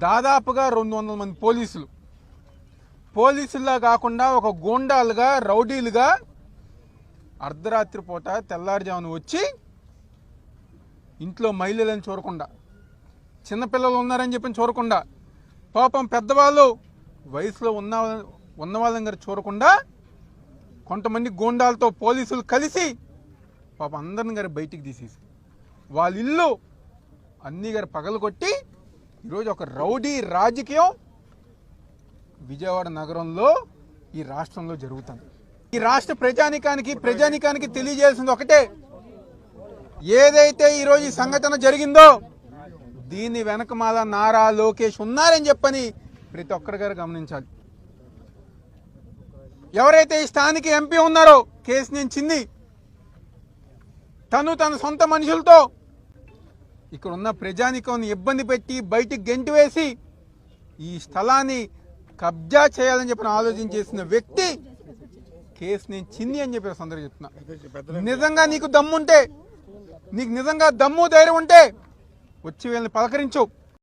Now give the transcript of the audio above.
దాదాపుగా 200 మంది పోలీసుల్లా కాకుండా ఒక గూండాలుగా రౌడీలుగా అర్ధరాత్రి పూట తెల్లారుజామున వచ్చి ఇంట్లో మహిళలను చూడకుండా, చిన్నపిల్లలు ఉన్నారని చెప్పి చూడకుండా, పాపం పెద్దవాళ్ళు వయసులో ఉన్న వాళ్ళని గారు చూడకుండా కొంతమంది గూండాలతో పోలీసులు కలిసి పాపం అందరిని గారు బయటికి తీసేసి వాళ్ళ ఇల్లు అన్ని గారు పగలగొట్టి ఈరోజు ఒక రౌడీ రాజకీయం విజయవాడ నగరంలో ఈ రాష్ట్రంలో జరుగుతుంది. ఈ రాష్ట్ర ప్రజానికానికి తెలియజేయాల్సింది ఒకటే, ఏదైతే ఈరోజు ఈ సంఘటన జరిగిందో దీని వెనకమాల నారా లోకేష్ ఉన్నారని చెప్పని ప్రతి ఒక్కరి గారు గమనించాలి. ఎవరైతే ఈ స్థానిక ఎంపీ ఉన్నారో కేశినేని చిన్ని, తన సొంత మనుషులతో ఇక్కడ ఉన్న ప్రజానికాన్ని ఇబ్బంది పెట్టి బయటికి గెంటి వేసి ఈ స్థలాన్ని కబ్జా చేయాలని చెప్పిన ఆలోచన చేసిన వ్యక్తి కేశినేని చిన్ని అని చెప్పి అందరూ చెప్తున్నా. నిజంగా నీకు దమ్ముంటే, నీకు నిజంగా దమ్ము ధైర్యం ఉంటే వచ్చి వీళ్ళని పలకరించు.